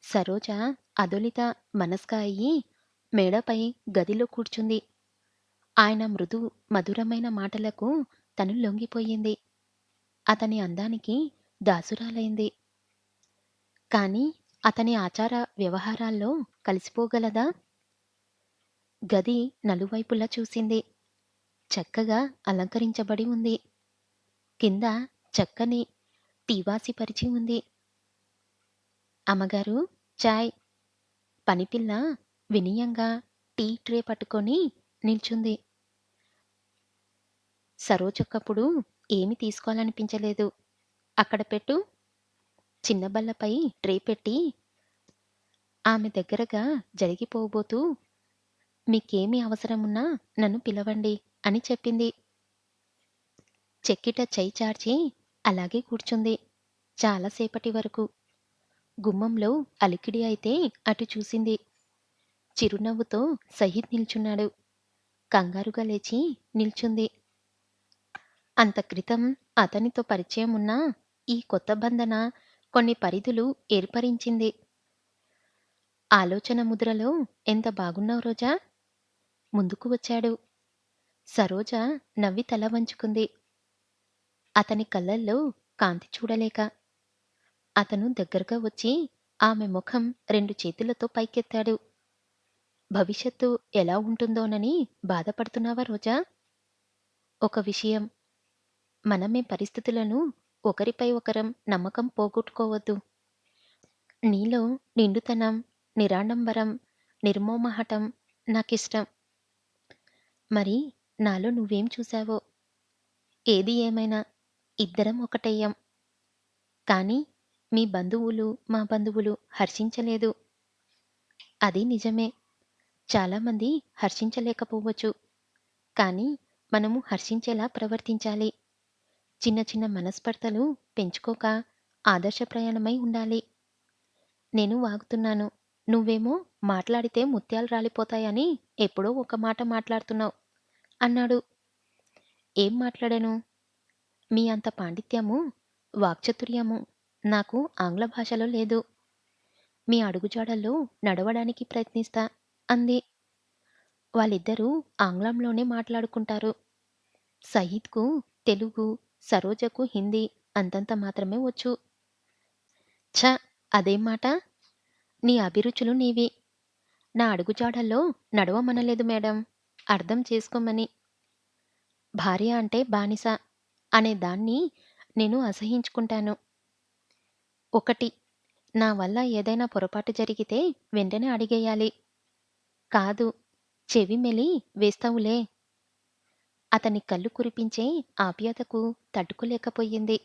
సరోజ అదొలిత మనస్క అయ్యి మేడపై గదిలో కూర్చుంది. ఆయన మృదు మధురమైన మాటలకు తను లొంగిపోయింది. అతని అందానికి దాసురాలైంది. కాని అతని ఆచార వ్యవహారాల్లో కలిసిపోగలదా? గది నలువైపులా చూసింది. చక్కగా అలంకరించబడి ఉంది. కింద చక్కని టీవాసి పరిచి ఉంది. అమ్మగారు, చాయ్. పనిపిల్ల వినయంగా టీ ట్రే పట్టుకొని నిల్చుంది. సరోజక్కప్పుడు ఏమీ తీసుకోవాలనిపించలేదు. అక్కడ పెట్టు. చిన్న బల్లపై ట్రే పెట్టి ఆమె దగ్గరగా జరిగిపోబోతూ మీకేమి అవసరమున్నా నన్ను పిలవండి అని చెప్పింది. చెక్కిట చెయ్యి చార్చి అలాగే కూర్చుంది చాలాసేపటి వరకు. గుమ్మంలో అలికిడి అయితే అటు చూసింది. చిరునవ్వుతో సహీద్ నిల్చున్నాడు. కంగారుగా లేచి నిల్చుంది. అంత క్రితం అతనితో పరిచయం ఉన్న ఈ కొత్త బంధన కొన్ని పరిధులు ఏర్పరించింది. ఆలోచన ముద్రలో ఎంత బాగున్నావు రోజా? ముందుకు వచ్చాడు. సరోజ నవ్వి తల వంచుకుంది. అతని కళ్ళల్లో కాంతి చూడలేక. అతను దగ్గరగా వచ్చి ఆమె ముఖం రెండు చేతులతో పైకెత్తాడు. భవిష్యత్తు ఎలా ఉంటుందోనని బాధపడుతున్నావా రోజా? ఒక విషయం, మనమే పరిస్థితులను ఒకరిపై ఒకరం నమ్మకం పోగొట్టుకోవద్దు. నీలో నిండుతనం, నిరాడంబరం, నిర్మోహమాటం నాకిష్టం. మరి నాలో నువ్వేం చూశావో? ఏది ఏమైనా ఇద్దరం ఒకటయ్యాం. కానీ మీ బంధువులు, మా బంధువులు హర్షించలేదు. అది నిజమే. చాలామంది హర్షించలేకపోవచ్చు. కానీ మనము హర్షించేలా ప్రవర్తించాలి. చిన్న చిన్న మనస్పర్ధలు పెంచుకోక ఆదర్శ ప్రయాణమై ఉండాలి. నేను వాగుతున్నాను. నువ్వేమో మాట్లాడితే ముత్యాలు రాలిపోతాయని ఎప్పుడో ఒక మాట మాట్లాడుతున్నావు అన్నాడు. ఏం మాట్లాడాను? మీ అంత పాండిత్యము, వాక్చాతుర్యము నాకు ఆంగ్ల భాషలో లేదు. మీ అడుగుజాడల్లో నడవడానికి ప్రయత్నిస్తా అంది. వాళ్ళిద్దరూ ఆంగ్లంలోనే మాట్లాడుకుంటారు. సయీద్‌కు తెలుగు, సరోజకు హిందీ అంతంత మాత్రమే వచ్చు. ఛ! అదేం మాట? నీ అభిరుచులు నీవి. నా అడుగుజాడల్లో నడవమనలేదు మేడం. అర్థం చేసుకోమని. భార్య అంటే బానిస అనే దాన్ని నేను అసహ్యించుకుంటాను. ఒకటి, నా వల్ల ఏదైనా పొరపాటు జరిగితే వెంటనే అడిగేయాలి. కాదు, చెవి మెలి వేస్తావులే. అతని కళ్ళు కురిపించే ఆప్యాయతకు తట్టుకోలేకపోయింది.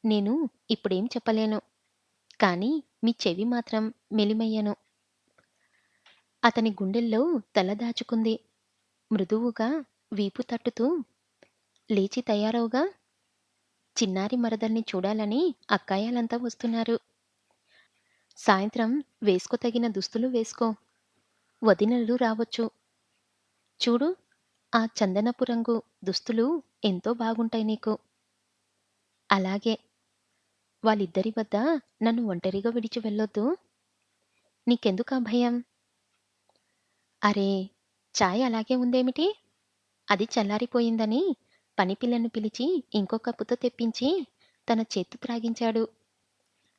నేను ఇప్పుడేం చెప్పలేను. కానీ మీ చెవి మాత్రం మెలిమెయ్యను. అతని గుండెల్లో తల దాచుకుంది. మృదువుగా వీపు తట్టుతూ లేచి తయారవుగా. చిన్నారి మరదల్ని చూడాలని అక్కాయాలంతా వస్తున్నారు. సాయంత్రం వేసుకోతగిన దుస్తులు వేసుకో. వదినలు రావచ్చు. చూడు, ఆ చందనపు రంగు దుస్తులు ఎంతో బాగుంటాయి నీకు. అలాగే. వాళ్ళిద్దరి వద్ద నన్ను ఒంటరిగా విడిచి వెళ్ళొద్దు. నీకెందుకా భయం? అరే, చాయ్ అలాగే ఉందేమిటి? అది చల్లారిపోయిందని పనిపిల్లను పిలిచి ఇంకో కప్పుతో తెప్పించి తన చేత్తో త్రాగించాడు.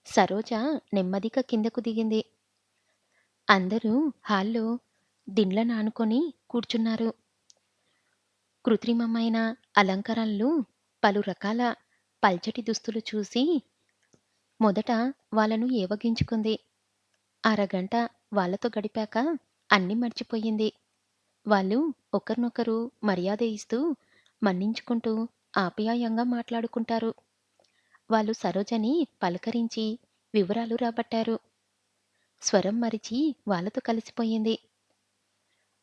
సరోజ నెమ్మదిగా కిందకు దిగింది. అందరూ హాల్లో దిండ్లనానుకొని కూర్చున్నారు. కృత్రిమమైన అలంకరణలు, పలు రకాల పల్చటి దుస్తులు చూసి మొదట వాళ్ళను ఏవగించుకుంది. అరగంట వాళ్ళతో గడిపాక అన్నీ మర్చిపోయింది. వాళ్ళు ఒకరినొకరు మర్యాద ఇస్తూ, మన్నించుకుంటూ ఆప్యాయంగా మాట్లాడుకుంటారు. వాళ్ళు సరోజని పలకరించి వివరాలు రాబట్టారు. స్వరం మరిచి వాళ్ళతో కలిసిపోయింది.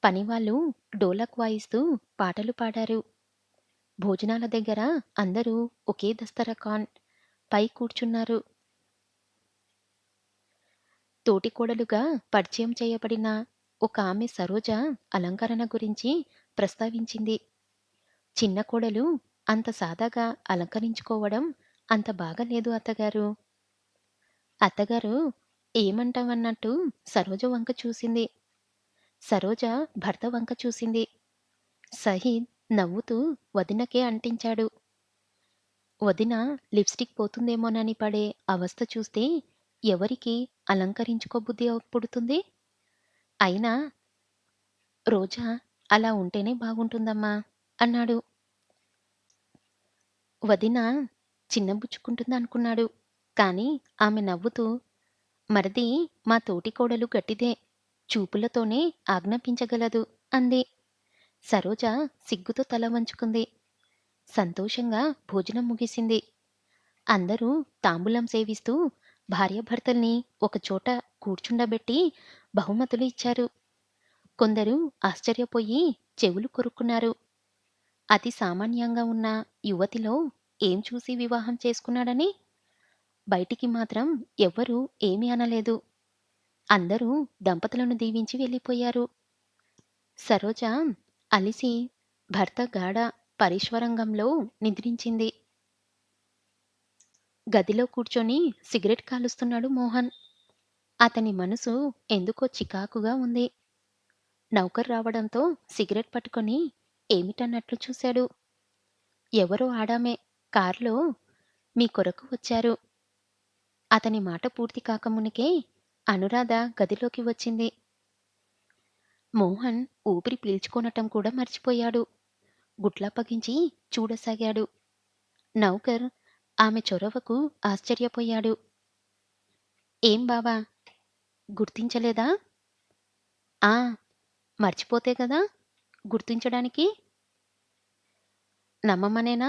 పనివాళ్ళు డోలక్ వాయిస్తూ పాటలు పాడారు. భోజనాల దగ్గర అందరూ ఒకే దస్తరఖాన్ పై కూర్చున్నారు. తోటికోడలుగా పరిచయం చేయబడిన ఒక ఆమె సరోజ అలంకరణ గురించి ప్రస్తావించింది. చిన్న కోడలు అంత సాదాగా అలంకరించుకోవడం అంత బాగాలేదు అత్తగారు. అత్తగారు, ఏమంటావన్నట్టు సరోజ వంక చూసింది. సరోజ భర్త వంక చూసింది. సహీద్ నవ్వుతూ వదినకే అంటించాడు. వదిన లిప్‌స్టిక్ పోతుందేమోనని పడే అవస్థ చూస్తే ఎవరికి అలంకరించుకోబుద్ధి పుడుతుంది? అయినా రోజా అలా ఉంటేనే బాగుంటుందమ్మా అన్నాడు. వదిన చిన్నబుచ్చుకుంటుందనుకున్నాడు. కానీ ఆమె నవ్వుతూ మరిది మా తోటికోడలు గట్టిదే. చూపులతోనే ఆజ్ఞాపించగలదు అంది. సరోజ సిగ్గుతో తల వంచుకుంది. సంతోషంగా భోజనం ముగిసింది. అందరూ తాంబూలం సేవిస్తూ భార్యాభర్తల్ని ఒకచోట కూర్చుండబెట్టి బహుమతులు ఇచ్చారు. కొందరు ఆశ్చర్యపోయి చెవులు కొరుక్కున్నారు. అతి సామాన్యంగా ఉన్న యువతిలో ఏం చూసి వివాహం చేసుకున్నాడని? బయటికి మాత్రం ఎవ్వరూ ఏమీ అనలేదు. అందరూ దంపతులను దీవించి వెళ్ళిపోయారు. సరోజ అలిసి భర్త గాఢ పరిశ్వరంగంలో నిద్రించింది. గదిలో కూర్చొని సిగరెట్ కాలుస్తున్నాడు మోహన్. అతని మనసు ఎందుకో చికాకుగా ఉంది. నౌకరు రావడంతో సిగరెట్ పట్టుకొని ఏమిటన్నట్లు చూశాడు. ఎవరో ఆడామె కార్‌లో మీ కొరకు వచ్చారు. అతని మాట పూర్తి కాకమునుకే అనురాధ గదిలోకి వచ్చింది. మోహన్ ఊపిరి పీల్చుకోనటం కూడా మర్చిపోయాడు. గుట్లప్పగించి చూడసాగాడు. నౌకర్ ఆమె చొరవకు ఆశ్చర్యపోయాడు. ఏం బావా! గుర్తించలేదా? ఆ! మర్చిపోతే గదా గుర్తించడానికి. నమ్మమనేనా?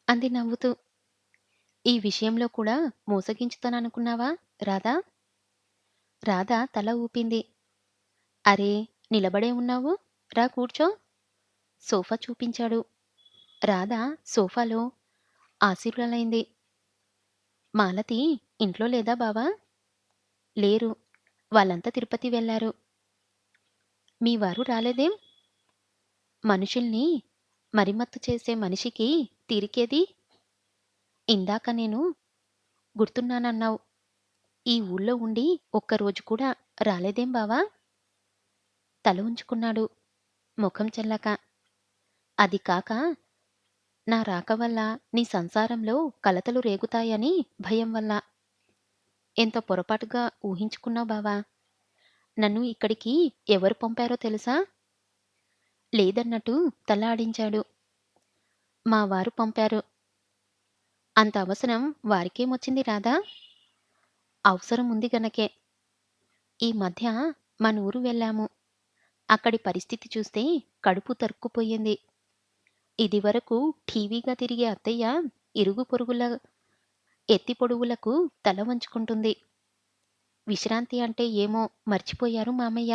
అంది నవ్వుతూ. ఈ విషయంలో కూడా మోసగించుతాననుకున్నావా రాధా? రాధ తల ఊపింది. అరే! నిలబడే ఉన్నావు. రా కూర్చో. సోఫా చూపించాడు. రాధ సోఫాలో ఆసీనురాలైంది. మాలతి ఇంట్లో లేదా బావా? లేరు. వాళ్ళంతా తిరుపతి వెళ్లారు. మీ వారు రాలేదేం? మనుషుల్ని మరిమత్తు చేసే మనిషికి తీరికేది? ఇందాక నేను గుర్తున్నానన్నావు. ఈ ఊళ్ళో ఉండి ఒక్కరోజు కూడా రాలేదేం బావా? తల ఉంచుకున్నాడు. ముఖం చెల్లక. అది కాక నా రాక వల్ల నీ సంసారంలో కలతలు రేగుతాయని భయం వల్ల. ఎంత పొరపాటుగా ఊహించుకున్నావు బావా! నన్ను ఇక్కడికి ఎవరు పంపారో తెలుసా? లేదన్నట్టు తల ఆడించాడు. మా వారు పంపారు. అంత అవసరం వారికేమొచ్చింది రాధా? అవసరం ఉంది గనకే. ఈ మధ్య మనూరు వెళ్ళాము. అక్కడి పరిస్థితి చూస్తే కడుపు తరుక్కుపోయింది. ఇదివరకు ఠీవీగా తిరిగే అత్తయ్య ఇరుగు పొరుగుల ఎత్తి పొడుగులకు తల వంచుకుంటుంది. విశ్రాంతి అంటే ఏమో మర్చిపోయారు మామయ్య.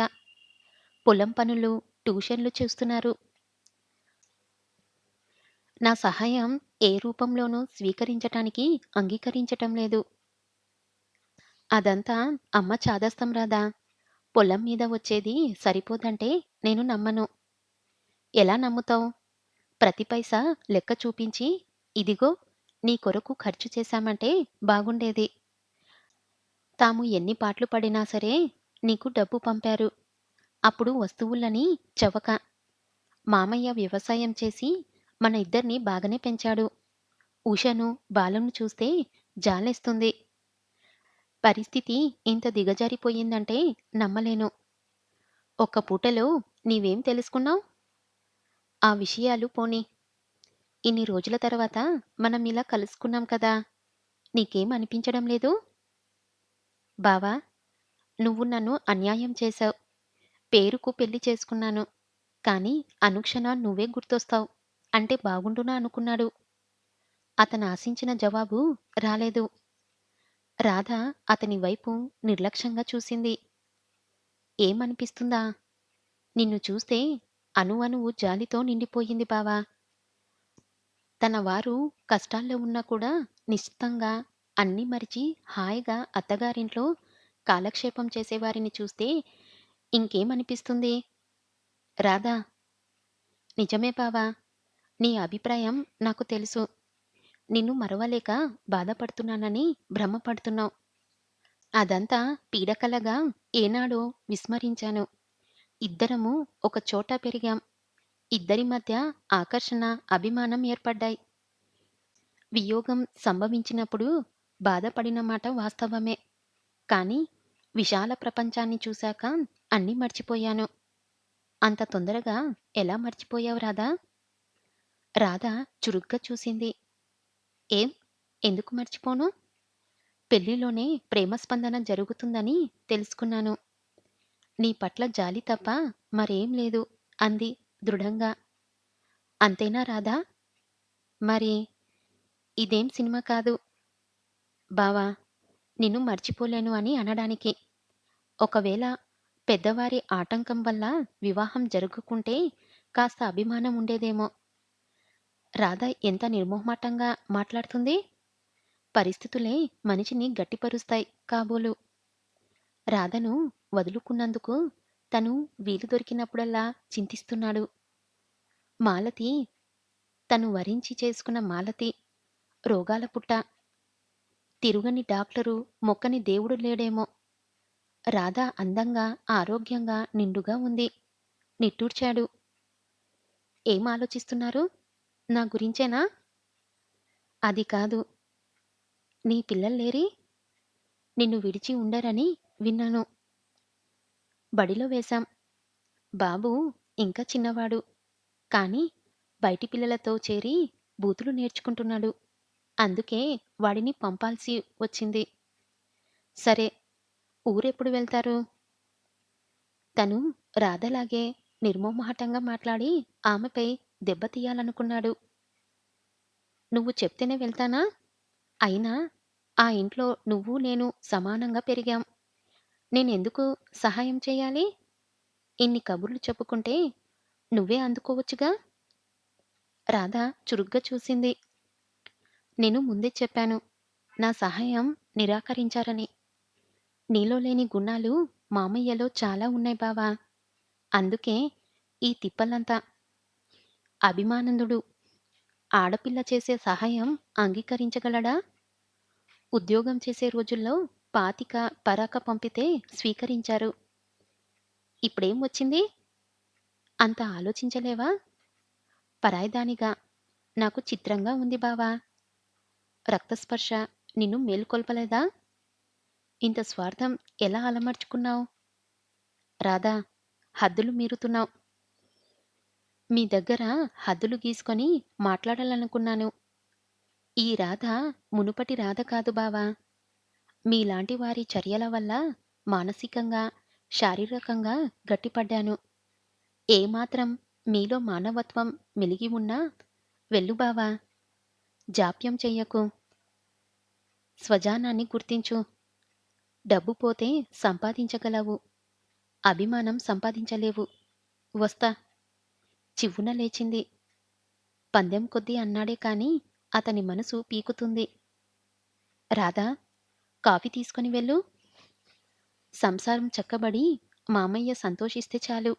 పొలం పనులు, ట్యూషన్లు చూస్తున్నారు. నా సహాయం ఏ రూపంలోనూ స్వీకరించటానికి అంగీకరించటం లేదు. అదంతా అమ్మ చాదస్తం రాదా! పొలం మీద వచ్చేది సరిపోదంటే నేను నమ్మను. ఎలా నమ్ముతావు? ప్రతి పైసా లెక్క చూపించి, ఇదిగో నీ కొరకు ఖర్చు చేశామంటే బాగుండేది. తాము ఎన్ని పాట్లు పడినా సరే నీకు డబ్బు పంపారు. అప్పుడు వస్తువులని చవక. మామయ్య వ్యవసాయం చేసి మన ఇద్దరిని బాగానే పెంచాడు. ఉషను, బాలును చూస్తే జాలేస్తుంది. పరిస్థితి ఇంత దిగజారిపోయిందంటే నమ్మలేను. ఒక్క పూటలో నీవేం తెలుసుకున్నావు? ఆ విషయాలు పోనీ. ఇన్ని రోజుల తర్వాత మనం ఇలా కలుసుకున్నాం కదా! నీకేం అనిపించడం లేదు? బావా! నువ్వు నన్ను అన్యాయం చేశావు. పేరుకు పెళ్లి చేసుకున్నాను. కానీ అనుక్షణం నువ్వే గుర్తొస్తావు. అంటే బాగుండునా అనుకున్నాడు. అతనాశించిన జవాబు రాలేదు. రాధ అతని వైపు నిర్లక్ష్యంగా చూసింది. ఏమనిపిస్తుందా? నిన్ను చూస్తే అణువణువు జాలితో నిండిపోయింది బావా! తన వారు కష్టాల్లో ఉన్నా కూడా నిశితంగా అన్నీ మరిచి హాయిగా అత్తగారింట్లో కాలక్షేపం చేసేవారిని చూస్తే ఇంకేమనిపిస్తుంది? రాధా! నిజమే బావా! నీ అభిప్రాయం నాకు తెలుసు. నిన్ను మరవలేక బాధపడుతున్నానని భ్రమపడుతున్నావు. అదంతా పీడకలగా ఏనాడో విస్మరించాను. ఇద్దరము ఒక చోట పెరిగాం. ఇద్దరి మధ్య ఆకర్షణ, అభిమానం ఏర్పడ్డాయి. వియోగం సంభవించినప్పుడు బాధపడిన మాట వాస్తవమే. కానీ విశాల ప్రపంచాన్ని చూశాక అన్నీ మర్చిపోయాను. అంత తొందరగా ఎలా మర్చిపోయావు రాధా? రాధ చురుగ్గా చూసింది. ఏం? ఎందుకు మర్చిపోను? పెళ్లిలోనే ప్రేమ స్పందన జరుగుతుందని తెలుసుకున్నాను. నీ పట్ల జాలి తప్ప మరేం లేదు అంది దృఢంగా. అంతేనా రాధా? మరి ఇదేం సినిమా కాదు బావా, నిన్ను మర్చిపోలేను అని అనడానికి. ఒకవేళ పెద్దవారి ఆటంకం వల్ల వివాహం జరగకుంటే కాస్త అభిమానం ఉండేదేమో. రాధ ఎంత నిర్మొహమాటంగా మాట్లాడుతుంది. పరిస్థితులే మనిషిని గట్టిపరుస్తాయి కాబోలు. రాధను వదులుకున్నందుకు తను వీలు దొరికినప్పుడల్లా చింతిస్తున్నాడు. మాలతి, తను వరించి చేసుకున్న మాలతి, రోగాల పుట్ట. తిరుగని డాక్టరు, మొక్కని దేవుడు లేడేమో. రాధ అందంగా, ఆరోగ్యంగా, నిండుగా ఉంది. నిట్టూర్చాడు. ఏం ఆలోచిస్తున్నారు? నా గురించేనా? అది కాదు. నీ పిల్లల్లేరి? నిన్ను విడిచి ఉండరని విన్నాను. బడిలో వేశాం. బాబు ఇంకా చిన్నవాడు. కానీ బయటి పిల్లలతో చేరి బూతులు నేర్చుకుంటున్నాడు. అందుకే వాడిని పంపాల్సి వచ్చింది. సరే, ఊరెప్పుడు వెళ్తారు? తను రాధలాగే నిర్మొహమాటంగా మాట్లాడి ఆమెపై దెబ్బతీయాలనుకున్నాడు. నువ్వు చెప్తేనే వెళ్తానా? అయినా ఆ ఇంట్లో నువ్వు నేను సమానంగా పెరిగాం. నేనెందుకు సహాయం చేయాలి? ఇన్ని కబుర్లు చెప్పుకుంటే నువ్వే అందుకోవచ్చుగా? రాధ చురుగ్గా చూసింది. నేను ముందే చెప్పాను, నా సహాయం నిరాకరించారని. నీలో లేని గుణాలు మామయ్యలో చాలా ఉన్నాయి బావా. అందుకే ఈ తిప్పలంతా. అభిమానందుడు. ఆడపిల్ల చేసే సహాయం అంగీకరించగలడా? ఉద్యోగం చేసే రోజుల్లో పాతిక పరాక పంపితే స్వీకరించారు. ఇప్పుడేం వచ్చింది? అంత ఆలోచించలేవా? పరాయిదానిగా నాకు చిత్రంగా ఉంది బావా. రక్తస్పర్శ నిన్ను మేలుకొల్పలేదా? ఇంత స్వార్థం ఎలా అలమర్చుకున్నావు? రాధా, హద్దులు మీరుతున్నావు. మీ దగ్గర హద్దులు గీసుకొని మాట్లాడాలనుకున్నాను. ఈ రాధ మునుపటి రాధ కాదు బావా. మీలాంటి వారి చర్యల వల్ల మానసికంగా, శారీరకంగా గట్టిపడ్డాను. ఏమాత్రం మీలో మానవత్వం మెలిగి ఉన్నా వెళ్ళు బావా. జాప్యం చెయ్యకు. స్వజానాన్ని గుర్తించు. డబ్బు పోతే సంపాదించగలవు. అభిమానం సంపాదించలేవు. వస్తా. చివ్వున లేచింది. పందెం కొద్దీ అన్నాడే కాని అతని మనసు పీకుతుంది. రాధా, కాఫీ తీసుకొని వెళ్ళు. సంసారం చక్కబడి మామయ్య సంతోషిస్తే చాలు.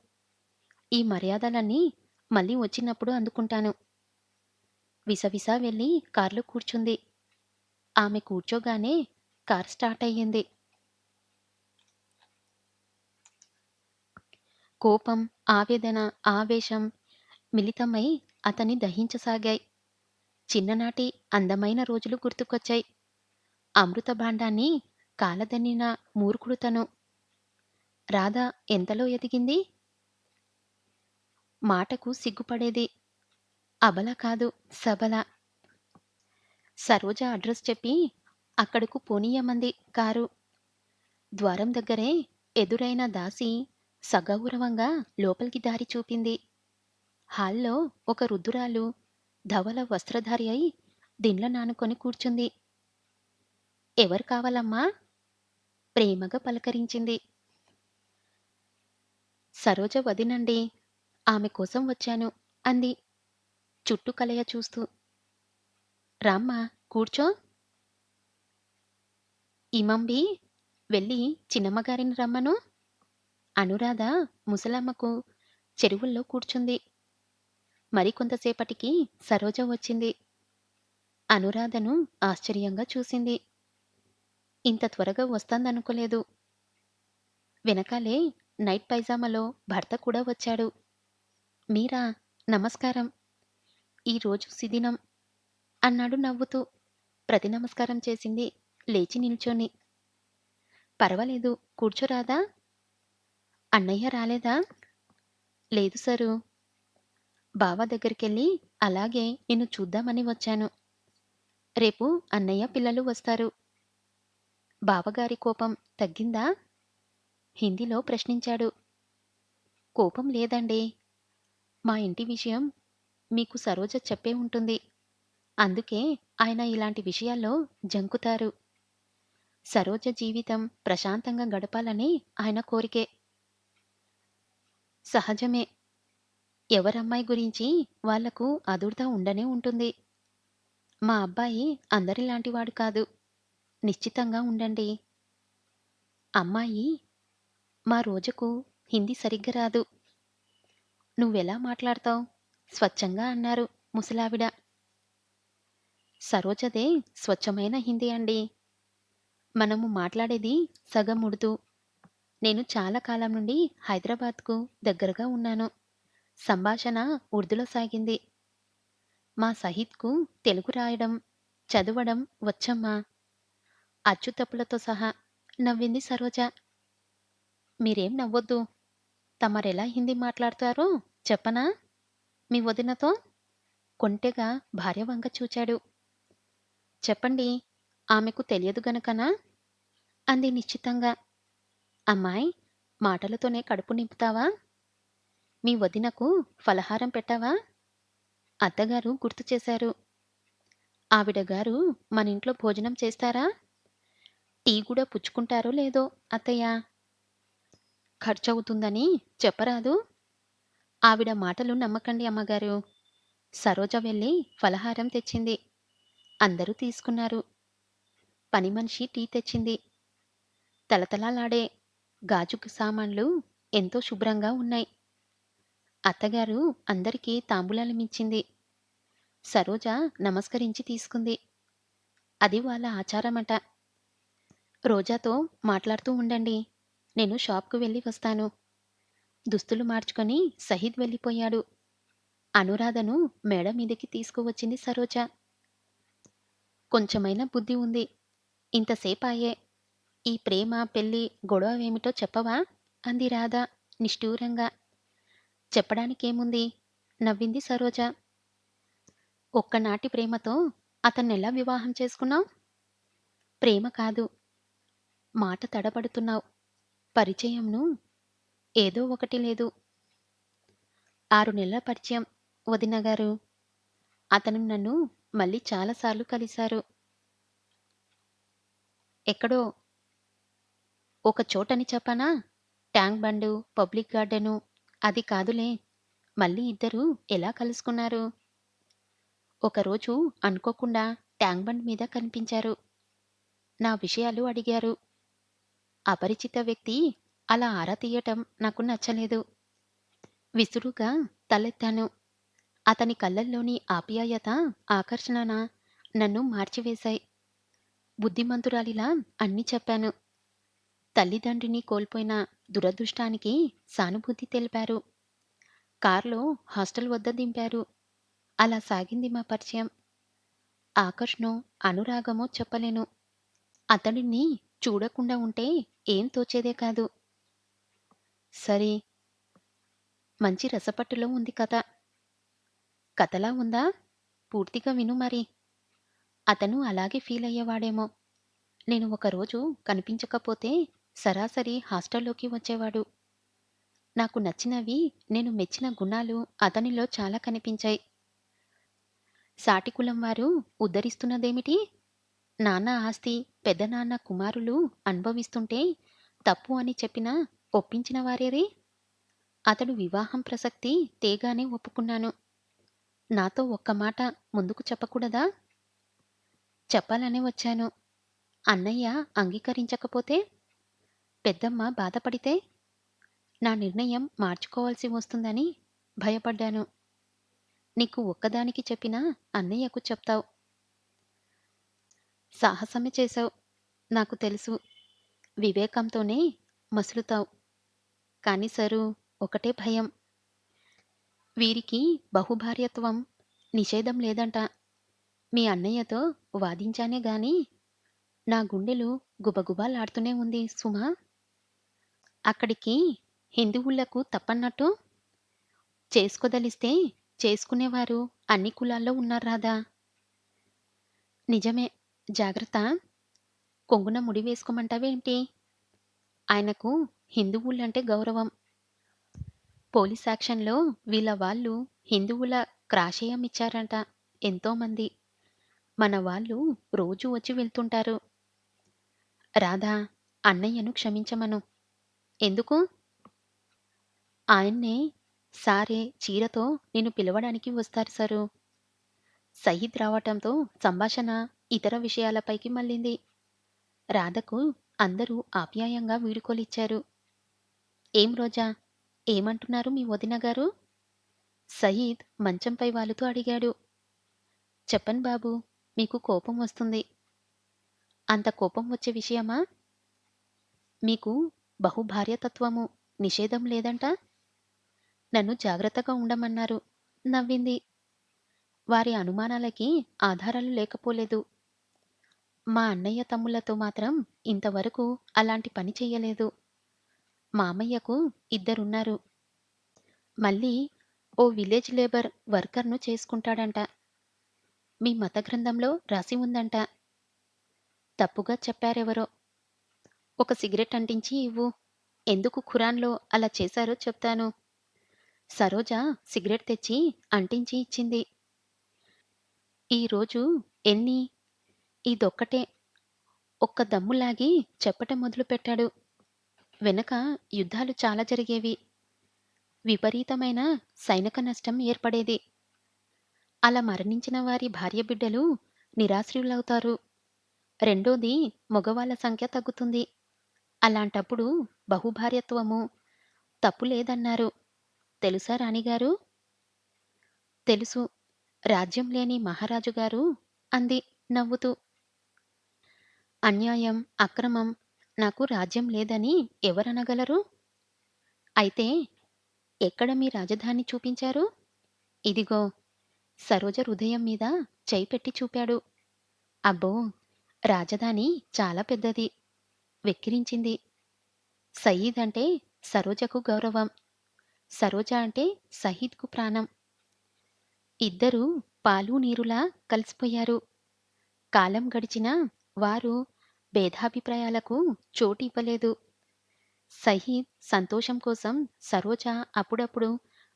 ఈ మర్యాదలన్నీ మళ్ళీ వచ్చినప్పుడు అందుకుంటాను. విసవిసా వెళ్ళి కార్లో కూర్చుంది. ఆమె కూర్చోగానే కార్ స్టార్ట్ అయ్యింది. కోపం, ఆవేదన, ఆవేశం మిళితమై అతన్ని దహించసాగాయి. చిన్ననాటి అందమైన రోజులు గుర్తుకొచ్చాయి. అమృత భాండాన్ని కాలదన్నిన మూర్ఖుడు తను. రాధ ఎంతలో ఎదిగింది? మాటకు సిగ్గుపడేది. అబల కాదు, సబల. సరోజ అడ్రస్ చెప్పి అక్కడకు పోనీయమంది కారు. ద్వారం దగ్గరే ఎదురైన దాసి సగౌరవంగా లోపలికి దారి చూపింది. హాల్లో ఒక వృద్ధురాలు ధవల వస్త్రధారి అయి దిండ్ల నానుకొని కూర్చుంది. ఎవరు కావాలమ్మా? ప్రేమగా పలకరించింది. సరోజ వదినండి. ఆమె కోసం వచ్చాను అంది చుట్టూ కలయ చూస్తూ. రామ్మా, కూర్చో. ఇమంబి, వెళ్ళి చిన్నమ్మగారిని రమ్మను. అనురాధ ముసలమ్మకు చెరువుల్లో కూర్చుంది. మరికొంతసేపటికి సరోజ వచ్చింది. అనురాధను ఆశ్చర్యంగా చూసింది. ఇంత త్వరగా వస్తాందనుకోలేదు. వెనకాలే నైట్ పైజామాలో భర్త కూడా వచ్చాడు. మీరా? నమస్కారం. ఈరోజు సిదినం అన్నాడు నవ్వుతూ. ప్రతి నమస్కారం చేసింది లేచి నిల్చొని. పర్వాలేదు కూర్చోరాదా? అన్నయ్య రాలేదా? లేదు సరు. బావ దగ్గరికెళ్ళి అలాగే నిన్ను చూద్దామని వచ్చాను. రేపు అన్నయ్య పిల్లలు వస్తారు. బావగారి కోపం తగ్గిందా? హిందీలో ప్రశ్నించాడు. కోపం లేదండీ. మా ఇంటి విషయం మీకు సరోజ చెప్పే ఉంటుంది. అందుకే ఆయన ఇలాంటి విషయాల్లో జంకుతారు. సరోజ జీవితం ప్రశాంతంగా గడపాలని ఆయన కోరికే. సహజమే. ఎవరమ్మాయి గురించి వాళ్లకు ఆదుర్దా ఉండనే ఉంటుంది. మా అబ్బాయి అందరిలాంటివాడు కాదు. నిశ్చితంగా ఉండండి. అమ్మాయి మా రోజుకు హిందీ సరిగ్గా రాదు. నువ్వెలా మాట్లాడతావ్? స్వచ్ఛంగా అన్నారు ముసలావిడ. సరోజదే స్వచ్ఛమైన హిందీ అండి. మనము మాట్లాడేది సగం ఉర్దూ. నేను చాలా కాలం నుండి హైదరాబాద్‌కు దగ్గరగా ఉన్నాను. సంభాషణ ఉర్దూలో సాగింది. మా సహీద్‌కు తెలుగు రాయడం, చదవడం వచ్చమ్మా. అచ్చుతప్పులతో సహా నవ్వింది సరోజ. మీరేం నవ్వొద్దు. తమరెలా హిందీ మాట్లాడతారో చెప్పనా? మీ వదినతో? కొంటెగా భార్య వంక చూచాడు. చెప్పండి. ఆమెకు తెలియదు గనకనా? అంది నిశ్చితంగా. అమ్మాయ్, మాటలతోనే కడుపు నింపుతావా? మీ వదినకు ఫలహారం పెట్టావా? అత్తగారు గుర్తు చేశారు. ఆవిడగారు మనింట్లో భోజనం చేస్తారా? టీ కూడా పుచ్చుకుంటారో లేదో అత్తయ్య. ఖర్చవుతుందని చెప్పరాదూ? ఆవిడ మాటలు నమ్మకండి అమ్మగారూ. సరోజ వెళ్ళి ఫలహారం తెచ్చింది. అందరూ తీసుకున్నారు. పనిమనిషి టీ తెచ్చింది. తళతళలాడే గాజు సామాన్లు ఎంతో శుభ్రంగా ఉన్నాయి. అత్తగారు అందరికీ తాంబూలాలమిచ్చింది. సరోజ నమస్కరించి తీసుకుంది. అది వాళ్ళ ఆచారమట. రోజాతో మాట్లాడుతూ ఉండండి. నేను షాప్‌కు వెళ్ళి వస్తాను. దుస్తులు మార్చుకొని సహీద్ వెళ్ళిపోయాడు. అనురాధను మేడ మీదకి తీసుకువచ్చింది సరోజ. కొంచెమైనా బుద్ధి ఉంది. ఇంతసేపాయే. ఈ ప్రేమ, పెళ్లి గొడవేమిటో చెప్పవా? అంది రాధ నిష్ఠూరంగా. చెప్పడానికేముంది? నవ్వింది సరోజ. ఒక్కనాటి ప్రేమతో అతన్నెలా వివాహం చేసుకున్నావ్? ప్రేమ కాదు. మాట తడబడుతున్నావ్. పరిచయంను ఏదో ఒకటి లేదు. 6 నెలల పరిచయం వదినగారు. అతను నన్ను మళ్ళీ చాలా సార్లు కలిశారు. ఎక్కడో ఒక చోటని చెప్పనా? ట్యాంక్ బండు, పబ్లిక్ గార్డెను. అది కాదులే. మళ్ళీ ఇద్దరూ ఎలా కలుసుకున్నారు? ఒకరోజు అనుకోకుండా ట్యాంక్ బండ్ మీద కనిపించారు. నా విషయాలు అడిగారు. అపరిచిత వ్యక్తి అలా ఆరా తీయటం నాకు నచ్చలేదు. విసురుగా తలెత్తాను. అతని కళ్ళల్లోని ఆప్యాయత, ఆకర్షణ నన్ను మార్చివేశాయి. బుద్ధిమంతురాలిలా అన్నీ చెప్పాను. తల్లిదండ్రిని కోల్పోయిన దురదృష్టానికి సానుభూతి తెలిపారు. కార్‌లో హాస్టల్ వద్ద దింపారు. అలా సాగింది మా పరిచయం. ఆకర్షణో, అనురాగమో చెప్పలేను. అతడిని చూడకుండా ఉంటే ఏం తోచేదే కాదు. సరే. మంచి రసపట్టులో ఉంది కథ. కథలా ఉందా? పూర్తిగా విను మరి. అతను అలాగే ఫీలయ్యేవాడేమో. నేను ఒకరోజు కనిపించకపోతే సరాసరి హాస్టల్లోకి వచ్చేవాడు. నాకు నచ్చినవి, నేను మెచ్చిన గుణాలు అతనిలో చాలా కనిపించాయి. సాటి కులం వారు ఉద్ధరిస్తున్నదేమిటి? నాన్న ఆస్తి పెద్దనాన్న కుమారులు అనుభవిస్తుంటే తప్పు అని చెప్పినా ఒప్పించిన వారేరి? అతడు వివాహం ప్రసక్తి తేగానే ఒప్పుకున్నాను. నాతో ఒక్క మాట ముందుకు చెప్పకూడదా? చెప్పాలనే వచ్చాను. అన్నయ్య అంగీకరించకపోతే? పెద్దమ్మ బాధపడితే? నా నిర్ణయం మార్చుకోవాల్సి వస్తుందని భయపడ్డాను. నీకు ఒక్కదానికి చెప్పినా అన్నయ్యకు చెప్తావ్. సాహసమే చేశావ్. నాకు తెలుసు. వివేకంతోనే మసులుతావు. కానీ సరు, ఒకటే భయం. వీరికి బహుభార్యత్వం నిషేధం లేదంట. మీ అన్నయ్యతో వాదించానే గాని నా గుండెలు గుబగుబలాడుతూనే ఉంది సుమా. అక్కడికి హిందువులకు తప్పన్నట్టు చేసుకోదలిస్తే చేసుకునేవారు అన్ని కులాల్లో ఉన్నారు రాదా. నిజమే. జాగ్రత్త. కొంగున ముడి వేసుకోమంటావేంటి? ఆయనకు హిందువులంటే గౌరవం. పోలీస్ యాక్షన్‌లో వీళ్ళ వాళ్ళు హిందువుల క్రాషేయం ఇచ్చారంట ఎంతోమంది. మన వాళ్ళు రోజూ వచ్చి వెళ్తుంటారు. రాధా, అన్నయ్యను క్షమించమను. ఎందుకు? ఆయన్నే సారే చీరతో నిన్ను పిలవడానికి వస్తారు సరు. సయీద్ రావటంతో సంభాషణ ఇతర విషయాలపైకి మళ్ళింది. రాధకు అందరూ ఆప్యాయంగా వీడ్కోలిచ్చారు. ఏం రోజా, ఏమంటున్నారు మీ వదిన గారు? సయీద్ మంచంపై వాలుతూ అడిగాడు. చెప్పను బాబూ, మీకు కోపం వస్తుంది. అంత కోపం వచ్చే విషయమా? మీకు బహుభార్యతత్వము నిషేధం లేదంట? నన్ను జాగ్రత్తగా ఉండమన్నారు. నవ్వింది. వారి అనుమానాలకి ఆధారాలు లేకపోలేదు. మా అన్నయ్య తమ్ములతో మాత్రం ఇంతవరకు అలాంటి పని చెయ్యలేదు. మామయ్యకు ఇద్దరున్నారు. మళ్ళీ ఓ విలేజ్ లేబర్ వర్కర్‌ను చేసుకుంటాడంట. మీ మత గ్రంథంలో రాసి ఉందంట. తప్పుగా చెప్పారెవరో. ఒక సిగరెట్ అంటించి ఇవ్వు. ఎందుకు ఖురాన్‌లో అలా చేశారో చెప్తాను. సరోజ సిగరెట్ తెచ్చి అంటించి ఇచ్చింది. ఈరోజు ఎన్ని? ఇదొక్కటే. ఒక్క దమ్ము లాగి చెప్పటం మొదలుపెట్టాడు. వెనక యుద్ధాలు చాలా జరిగేవి. విపరీతమైన సైనిక నష్టం ఏర్పడేది. అలా మరణించిన వారి భార్యబిడ్డలు నిరాశ్రయులవుతారు. రెండోది, మగవాళ్ళ సంఖ్య తగ్గుతుంది. అలాంటప్పుడు బహుభార్యత్వము తప్పు లేదన్నారు. తెలుసా రాణిగారు? తెలుసు. రాజ్యం లేని మహారాజుగారు అంది నవ్వుతూ. అన్యాయం, అక్రమం, నాకు రాజ్యం లేదని ఎవరనగలరు? అయితే ఎక్కడ మీ రాజధాని చూపించారు? ఇదిగో. సరోజ హృదయం మీద చెయ్యి పెట్టి చూపాడు. అబ్బో! రాజధాని చాలా పెద్దది. వెక్కిరించింది. సయీద్ అంటే సరోజకు గౌరవం. సరోజ అంటే సయీద్‌కు ప్రాణం. ఇద్దరూ పాలు నీరులా కలిసిపోయారు. కాలం గడిచినా వారు భేదాభిప్రాయాలకు చోటు ఇవ్వలేదు. సయీద్ సంతోషం కోసం సరోజ అప్పుడప్పుడు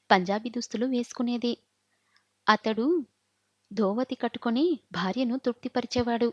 పంజాబీ దుస్తులు వేసుకునేది. అతడు ధోవతి కట్టుకొని భార్యను తృప్తిపరిచేవాడు.